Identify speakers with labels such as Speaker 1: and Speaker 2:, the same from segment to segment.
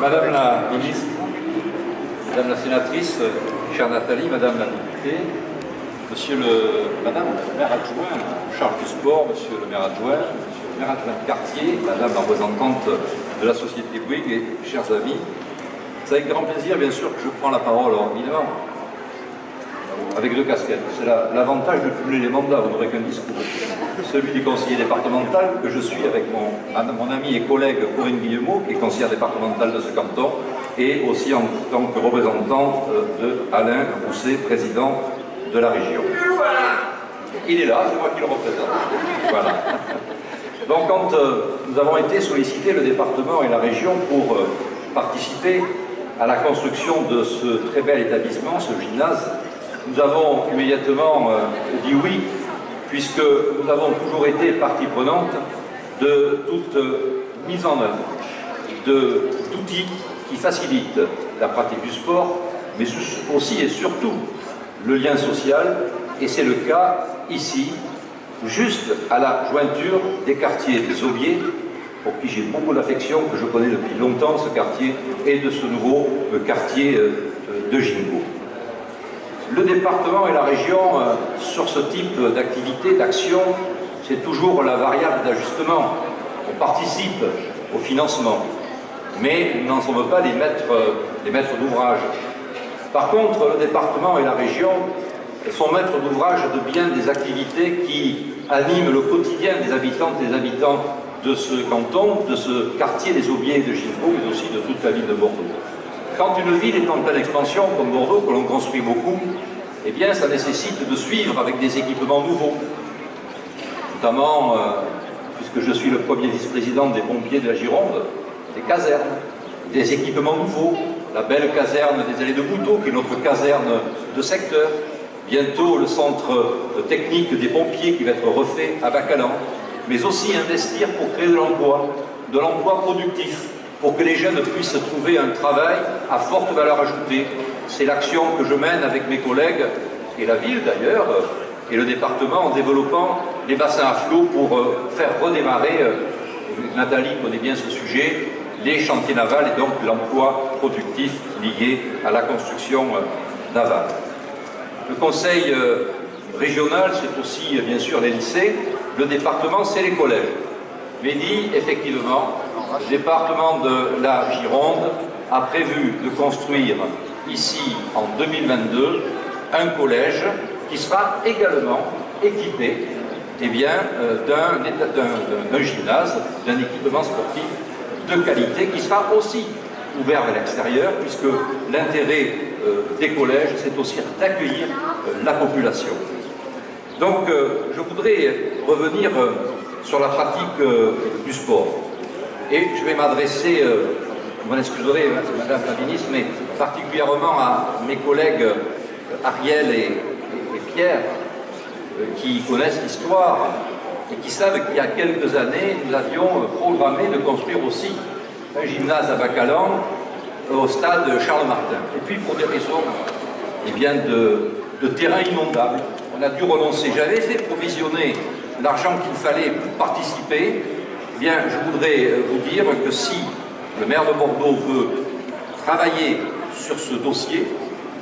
Speaker 1: Madame la ministre, Madame la sénatrice, chère Nathalie, Madame la députée, Madame le maire adjoint, charge du sport, Monsieur le maire adjoint, Monsieur le maire adjoint de quartier, Madame la représentante de la société Bouygues et chers amis, c'est avec grand plaisir, bien sûr, que je prends la parole, évidemment, avec deux casquettes. C'est l'avantage de cumuler les mandats, vous n'aurez qu'un discours. Celui du conseiller départemental, que je suis avec mon ami et collègue Corinne Guillemot, qui est conseillère départementale de ce canton, et aussi en tant que représentant de Alain Rousset, président de la région. Il est là, c'est moi qui le représente. Voilà. Donc quand nous avons été sollicités, le département et la région, pour participer à la construction de ce très bel établissement, ce gymnase, nous avons immédiatement dit oui, puisque nous avons toujours été partie prenante de toute mise en œuvre d'outils qui facilitent la pratique du sport, mais aussi et surtout le lien social, et c'est le cas ici, juste à la jointure des quartiers des Aubiers, pour qui j'ai beaucoup d'affection, que je connais depuis longtemps, ce quartier, et de ce nouveau quartier de Gingoux. Le département et la région, sur ce type d'activité, d'action, c'est toujours la variable d'ajustement. On participe au financement, mais nous n'en sommes pas les maîtres d'ouvrage. Par contre, le département et la région sont maîtres d'ouvrage de bien des activités qui animent le quotidien des habitantes et des habitants de ce canton, de ce quartier des Aubiers et de Gingoux, mais aussi de toute la ville de Bordeaux. Quand une ville est en pleine expansion, comme Bordeaux, que l'on construit beaucoup, eh bien, ça nécessite de suivre avec des équipements nouveaux. Notamment, puisque je suis le premier vice-président des pompiers de la Gironde, des casernes, des équipements nouveaux. La belle caserne des Allées de Bouteau, qui est notre caserne de secteur. Bientôt, le centre technique des pompiers qui va être refait à Bacalan. Mais aussi investir pour créer de l'emploi productif, pour que les jeunes puissent trouver un travail à forte valeur ajoutée. C'est l'action que je mène avec mes collègues, et la ville d'ailleurs, et le département, en développant les bassins à flot pour faire redémarrer, Nathalie connaît bien ce sujet, les chantiers navals et donc l'emploi productif lié à la construction navale. Le conseil régional, c'est aussi bien sûr les lycées, le département, c'est les collèges. Mehdi, effectivement, le département de la Gironde a prévu de construire ici, en 2022, un collège qui sera également équipé d'un gymnase, d'un équipement sportif de qualité, qui sera aussi ouvert vers l'extérieur, puisque l'intérêt des collèges, c'est aussi d'accueillir la population. Donc, je voudrais revenir sur la pratique du sport. Et je vais m'adresser, vous m'excuserez, Madame la Ministre, mais particulièrement à mes collègues Ariel et Pierre, qui connaissent l'histoire et qui savent qu'il y a quelques années, nous avions programmé de construire aussi un gymnase à Bacalan au stade Charles Martin. Et puis, pour des raisons de terrain inondable, on a dû renoncer. J'avais fait provisionner l'argent qu'il fallait pour participer. Eh bien, je voudrais vous dire que si le maire de Bordeaux veut travailler sur ce dossier,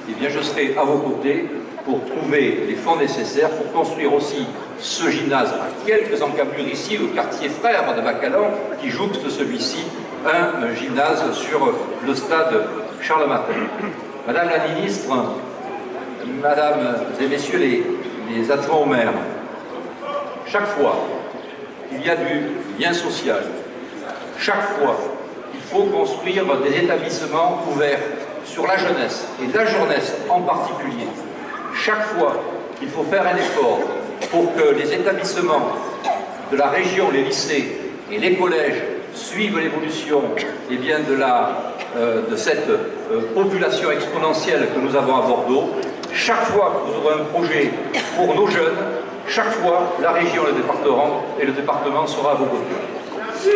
Speaker 1: eh bien, je serai à vos côtés pour trouver les fonds nécessaires pour construire aussi ce gymnase à quelques encablures ici, au quartier frère de Bacalan, qui jouxte celui-ci, un gymnase sur le stade Charles Martin. Madame la ministre, Mesdames et Messieurs les adjoints au maire, chaque fois qu'il y a du lien social, chaque fois il faut construire des établissements ouverts sur la jeunesse, et la jeunesse en particulier, chaque fois qu'il faut faire un effort pour que les établissements de la région, les lycées et les collèges suivent l'évolution de cette population exponentielle que nous avons à Bordeaux, chaque fois que vous aurez un projet pour nos jeunes, chaque fois la région et le département sera à vos côtés. Merci.